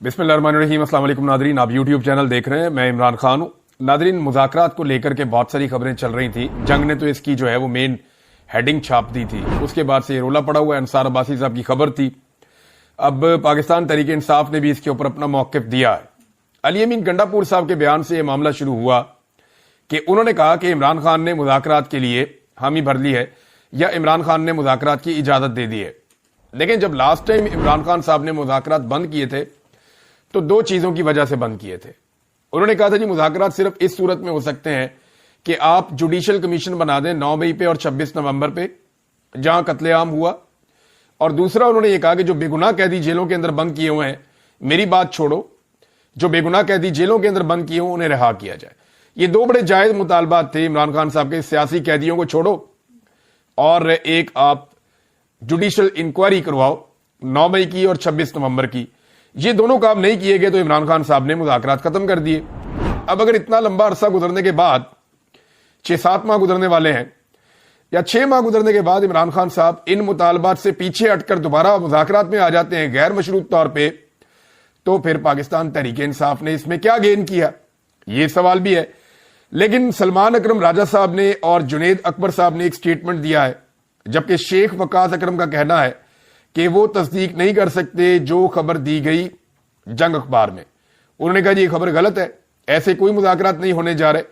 बिस्मिल्लाहिर्रहमानिर्रहीम। अस्सलाम वालेकुम नादरीन, आप यूट्यूब चैनल देख रहे हैं, मैं इमरान खान हूं। नादरीन, मुज़ाकरात को लेकर के बहुत सारी खबरें चल रही थी। जंग ने तो इसकी जो है वो मेन हेडिंग छाप दी थी, उसके बाद से ये रोला पड़ा हुआ है। अंसार अब्बासी साहब की खबर थी। अब पाकिस्तान तहरीक इंसाफ ने भी इसके ऊपर अपना मौक़िफ़ दिया है। अली अमीन गंडापुर साहब के बयान से यह मामला शुरू हुआ कि उन्होंने कहा कि इमरान खान ने मुज़ाकरात के लिए हामी भर ली है या इमरान खान ने मुज़ाकरात की इजाजत दे दी है। लेकिन जब लास्ट टाइम इमरान खान साहब ने मुज़ाकरात बंद किए थे तो दो चीजों की वजह से बंद किए थे। उन्होंने कहा था जी मुज़ाकरात सिर्फ इस सूरत में हो सकते हैं कि आप जुडिशियल कमीशन बना दें 9 मई पे और 26 नवंबर पे जहां कत्लेआम हुआ। और दूसरा उन्होंने ये कहा कि जो बेगुनाह कैदी जेलों के अंदर बंद किए हुए हैं, मेरी बात छोड़ो, जो बेगुनाह कैदी जेलों के अंदर बंद किए हुए उन्हें रिहा किया जाए। ये दो बड़े जायज मुतालबात थे इमरान खान साहब के। सियासी कैदियों को छोड़ो और एक आप जुडिशियल इंक्वायरी करवाओ 9 मई की और 26 नवंबर की। ये दोनों काम नहीं किए गए तो इमरान खान साहब ने मुज़ाकरात खत्म कर दिए। अब अगर इतना लंबा अरसा गुजरने के बाद 6-7 माह गुजरने वाले हैं या 6 माह गुजरने के बाद इमरान खान साहब इन मुतालबात से पीछे हटकर दोबारा मुज़ाकरात में आ जाते हैं गैर मशरूत तौर पे, तो फिर पाकिस्तान तहरीक इंसाफ ने इसमें क्या गेन किया, ये सवाल भी है। लेकिन सलमान अकरम राजा साहब ने और जुनेद अकबर साहब ने एक स्टेटमेंट दिया है, जबकि शेख वकास अकरम का कहना है कि वो तस्दीक नहीं कर सकते जो खबर दी गई जंग अखबार में। उन्होंने कहा जी ये खबर गलत है, ऐसे कोई मुज़ाकरात नहीं होने जा रहे।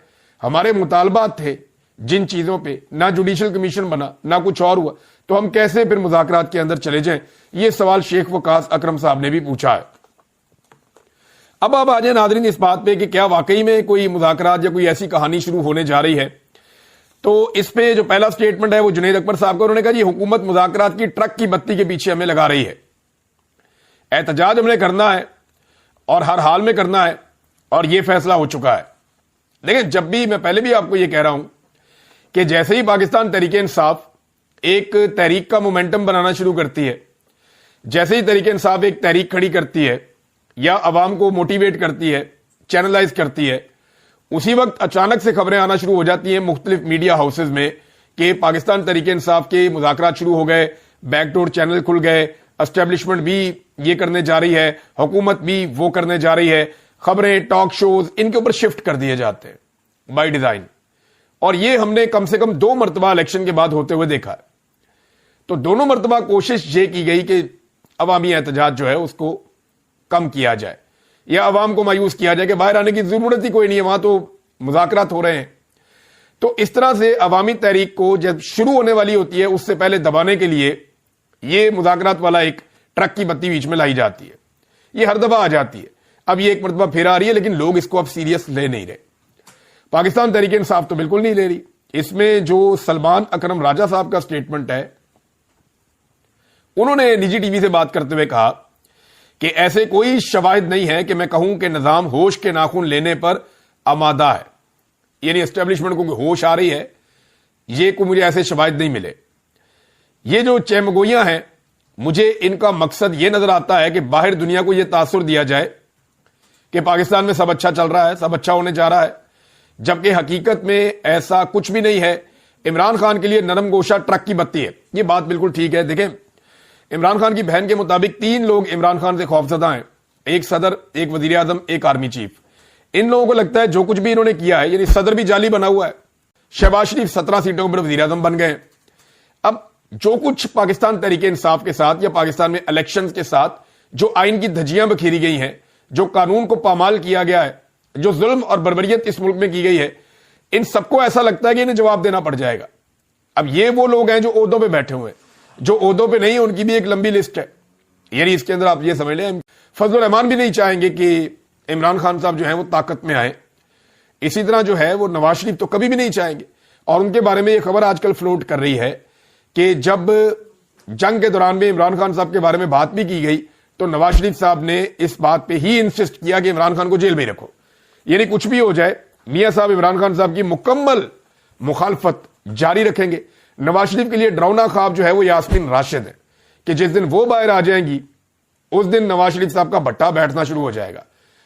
हमारे मुतालबात थे जिन चीजों पे, ना जुडिशियल कमीशन बना ना कुछ और हुआ, तो हम कैसे फिर मुज़ाकरात के अंदर चले जाएं। ये सवाल शेख वकास अकरम साहब ने भी पूछा है। अब आ जाए नादरीन इस बात पे कि क्या वाकई में कोई मुज़ाकरात या कोई ऐसी कहानी शुरू होने जा रही है। तो इस पे जो पहला स्टेटमेंट है वो जुनेद अकबर साहब का। उन्होंने कहा जी हुकूमत मुज़ाकरात की ट्रक की बत्ती के पीछे हमें लगा रही है। एहतजाज हमने करना है और हर हाल में करना है और यह फैसला हो चुका है। लेकिन जब भी, मैं पहले भी आपको यह कह रहा हूं कि जैसे ही पाकिस्तान तहरीक इंसाफ एक तहरीक का मोमेंटम बनाना शुरू करती है, जैसे ही तहरीक इंसाफ एक तहरीक खड़ी करती है या अवाम को मोटिवेट करती है, चैनलाइज करती है, उसी वक्त अचानक से खबरें आना शुरू हो जाती हैं मुख्तलिफ मीडिया हाउसेज में कि पाकिस्तान तहरीक इंसाफ के मुज़ाकरात शुरू हो गए, बैकडोर चैनल खुल गए, एस्टेब्लिशमेंट भी ये करने जा रही है, हुकूमत भी वो करने जा रही है। खबरें, टॉक शोज इनके ऊपर शिफ्ट कर दिए जाते हैं बाय डिजाइन। और ये हमने कम से कम 2 मरतबा इलेक्शन के बाद होते हुए देखा है। तो दोनों मरतबा कोशिश ये की गई कि अवामी एहतजाज जो है उसको कम किया जाए या अवाम को मायूस किया जाए कि बाहर आने की जरूरत ही कोई नहीं है, वहां तो मुज़ाकरात हो रहे हैं। तो इस तरह से अवामी तहरीक को जब शुरू होने वाली होती है उससे पहले दबाने के लिए ये मुज़ाकरात वाला एक ट्रक की बत्ती बीच में लाई जाती है। ये हर दफा आ जाती है। अब ये एक मरतबा फिर आ रही है, लेकिन लोग इसको अब सीरियस ले नहीं रहे। पाकिस्तान तहरीक इंसाफ तो बिल्कुल नहीं ले रही। इसमें जो सलमान अकरम राजा साहब का स्टेटमेंट है, उन्होंने निजी टीवी से बात करते हुए कहा कि ऐसे कोई शवाहिद नहीं है कि मैं कहूं कि निजाम होश के नाखून लेने पर आमादा है, यानी एस्टेब्लिशमेंट को होश आ रही है, ये को मुझे ऐसे शवाहिद नहीं मिले। ये जो चहमगोइयां हैं, मुझे इनका मकसद ये नजर आता है कि बाहर दुनिया को यह तासुर दिया जाए कि पाकिस्तान में सब अच्छा चल रहा है, सब अच्छा होने जा रहा है, जबकि हकीकत में ऐसा कुछ भी नहीं है। इमरान खान के लिए नरम गोशा ट्रक की बत्ती है। ये बात बिल्कुल ठीक है। देखें, इमरान खान की बहन के मुताबिक 3 लोग इमरान खान से खौफजदा हैं, एक सदर, एक वजीर आजम, एक आर्मी चीफ। इन लोगों को लगता है जो कुछ भी इन्होंने किया है, यानी सदर भी जाली बना हुआ है, शहबाज शरीफ 17 सीटों पर वजीर आजम बन गए। अब जो कुछ पाकिस्तान तहरीक इंसाफ के साथ या पाकिस्तान में इलेक्शन के साथ जो आइन की धज्जियां बखेरी गई हैं, जो कानून को पामाल किया गया है, जो जुल्म और बर्बरियत इस मुल्क में की गई है, इन सबको ऐसा लगता है कि इन्हें जवाब देना पड़ जाएगा। अब ये वो लोग हैं जो ओहदों पे बैठे हुए हैं, जो ओहदों पे नहीं है उनकी भी एक लंबी लिस्ट है। यानी इसके अंदर आप ये समझ लें, फजल रहमान भी नहीं चाहेंगे कि इमरान खान साहब जो है वो ताकत में आए। इसी तरह जो है वो नवाज शरीफ तो कभी भी नहीं चाहेंगे। और उनके बारे में ये खबर आजकल फ्लोट कर रही है कि जब जंग के दौरान में इमरान खान साहब के बारे में बात भी की गई तो नवाज शरीफ साहब ने इस बात पे ही इंसिस्ट किया कि इमरान खान को जेल में रखो। यानी कुछ भी हो जाए, मियां साहब इमरान खान साहब की मुकम्मल मुखालफत जारी रखेंगे। नवाज शरीफ के लिए डरावना ख्वाब जो है वो यास्मीन राशिद है कि जिस दिन वो बाहर आ जाएंगी उस दिन नवाज शरीफ साहब का भट्टा बैठना शुरू हो जाएगा।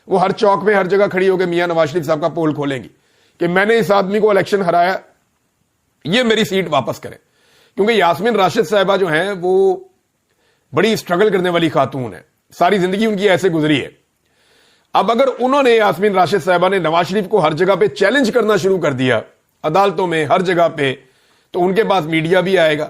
वो हर चौक में हर जगह खड़ी होकर मियां नवाज शरीफ साहब का पोल खोलेंगी कि मैंने इस आदमी को इलेक्शन हराया, ये मेरी सीट वापस करें। क्योंकि यास्मीन राशिद साहिबा जो हैं वो बड़ी स्ट्रगल करने वाली खातून है, सारी जिंदगी उनकी ऐसे गुजरी है اب اگر انہوں نے یاسمین راشد صاحبہ نے نواز شریف کو ہر جگہ پہ چیلنج کرنا شروع کر دیا عدالتوں میں ہر جگہ پہ, تو ان کے پاس میڈیا بھی آئے گا,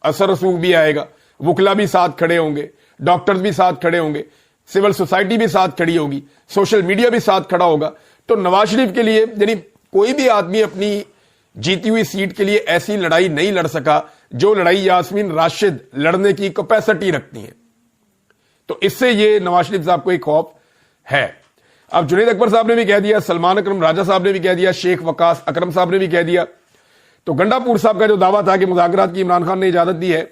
اثر رسوخ بھی آئے گا, وکلا بھی ساتھ کھڑے ہوں گے, ڈاکٹرز بھی ساتھ کھڑے ہوں گے, سول سوسائٹی بھی ساتھ کھڑی ہوگی, سوشل میڈیا بھی ساتھ کھڑا ہوگا. تو نواز شریف کے لیے یعنی کوئی بھی آدمی اپنی جیتی ہوئی سیٹ کے لیے ایسی لڑائی نہیں لڑ سکا جو لڑائی یاسمین راشد لڑنے کی کیپیسٹی رکھتی ہیں. تو اس سے یہ نواز شریف صاحب کو ایک خوف ہے. اب جنید اکبر صاحب نے بھی کہہ دیا, سلمان اکرم راجہ صاحب نے بھی کہہ دیا, شیخ وقاص اکرم صاحب نے بھی کہہ دیا. تو گنڈا پور صاحب کا جو دعویٰ تھا کہ مذاکرات کی عمران خان نے اجازت دی ہے,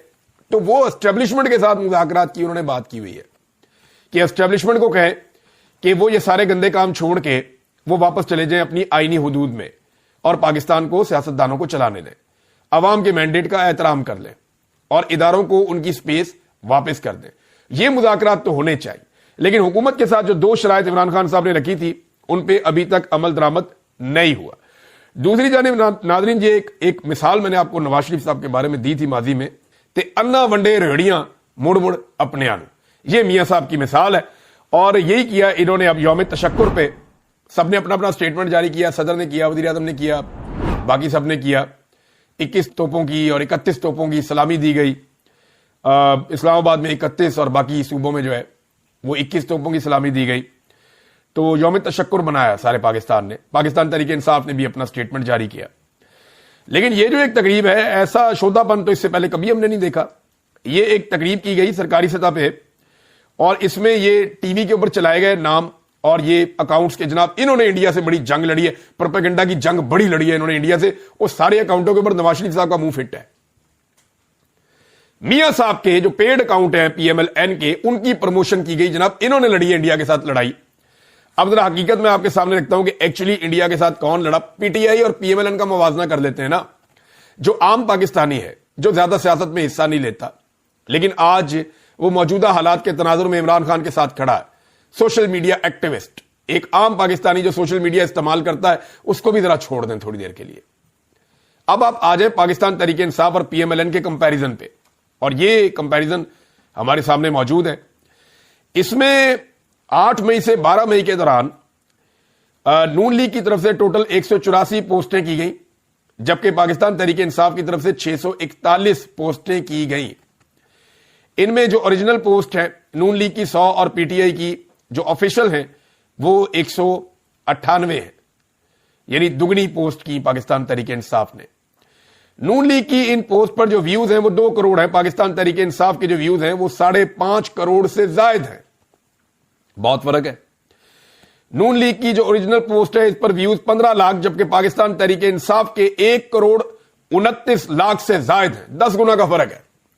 تو وہ اسٹیبلشمنٹ کے ساتھ مذاکرات کی انہوں نے بات کی ہوئی ہے کہ اسٹیبلشمنٹ کو کہیں کہ وہ یہ سارے گندے کام چھوڑ کے وہ واپس چلے جائیں اپنی آئینی حدود میں اور پاکستان کو سیاستدانوں کو چلانے دیں, عوام کے مینڈیٹ کا احترام کر لیں اور اداروں کو ان کی سپیس واپس کر دیں. یہ مذاکرات تو ہونے چاہیے, لیکن حکومت کے ساتھ جو 2 شرائط عمران خان صاحب نے رکھی تھی ان پہ ابھی تک عمل درآمد نہیں ہوا. دوسری جانب ناظرین, یہ ایک مثال میں نے آپ کو نواز شریف صاحب کے بارے میں دی تھی ماضی میں, تے انا ونڈے ریڑیاں مڑ مڑ اپنے آنو, یہ میاں صاحب کی مثال ہے. اور یہی کیا انہوں نے اب یوم تشکر پہ سب نے اپنا اپنا سٹیٹمنٹ جاری کیا, صدر نے کیا, وزیر اعظم نے کیا, باقی سب نے کیا. 21 توپوں کی اور 31 توپوں کی سلامی دی گئی. اسلام آباد میں 31 اور باقی صوبوں میں جو ہے وہ 21 توپوں کی سلامی دی گئی. تو یوم تشکر منایا سارے پاکستان نے. پاکستان تحریک انصاف نے بھی اپنا سٹیٹمنٹ جاری کیا. لیکن یہ جو ایک تقریب ہے, ایسا شودا پن تو اس سے پہلے کبھی ہم نے نہیں دیکھا. یہ ایک تقریب کی گئی سرکاری سطح پہ, اور اس میں یہ ٹی وی کے اوپر چلائے گئے نام اور یہ اکاؤنٹس کے جناب انہوں نے انڈیا سے بڑی جنگ لڑی ہے, پروپیگنڈا کی جنگ بڑی لڑی ہے انہوں نے انڈیا سے. وہ سارے اکاؤنٹوں کے اوپر نواز شریف صاحب کا منہ فٹ ہے. میاں صاحب کے جو پیڈ اکاؤنٹ ہیں پی ایم ایل این کے, ان کی پروموشن کی گئی جناب انہوں نے لڑی ہے انڈیا کے ساتھ لڑائی. اب ذرا حقیقت میں آپ کے سامنے رکھتا ہوں کہ ایکچولی انڈیا کے ساتھ کون لڑا. پی ٹی آئی اور پی ایم ایل این کا موازنہ کر لیتے ہیں نا, جو عام پاکستانی ہے جو زیادہ سیاست میں حصہ نہیں لیتا, لیکن آج وہ موجودہ حالات کے تناظر میں عمران خان کے ساتھ کھڑا ہے. سوشل میڈیا ایکٹیوسٹ, ایک عام پاکستانی جو سوشل میڈیا استعمال کرتا ہے, اس کو بھی ذرا چھوڑ دیں تھوڑی دیر کے لیے. اب آپ آ جائیں پاکستان تحریک انصاف اور پی ایم ایل این کے کمپیریزن پہ, اور یہ کمپیریزن ہمارے سامنے موجود ہے. اس میں 8 مئی سے 12 مئی کے دوران نون لیگ کی طرف سے ٹوٹل 184 پوسٹیں کی گئیں, جبکہ پاکستان تحریک انصاف کی طرف سے 641 پوسٹیں کی گئیں. ان میں جو اوریجنل پوسٹ ہے نون لیگ کی 100 اور پی ٹی آئی کی جو آفیشل ہیں وہ 198 ہیں, یعنی دگنی پوسٹ کی پاکستان تحریک انصاف نے. نون لیگ کی ان پوسٹ پر جو ویوز ہیں وہ 2 کروڑ ہیں, پاکستان تحریک انصاف کے جو ویوز ہیں وہ 5.5 کروڑ سے زائد ہیں. بہت فرق ہے. نون لیگ کی جو اوریجنل پوسٹ ہے اس پر ویوز 15 لاکھ, جبکہ پاکستان تحریک انصاف کے 1 کروڑ 29 لاکھ سے زائد ہیں. 10 گنا کا فرق ہے.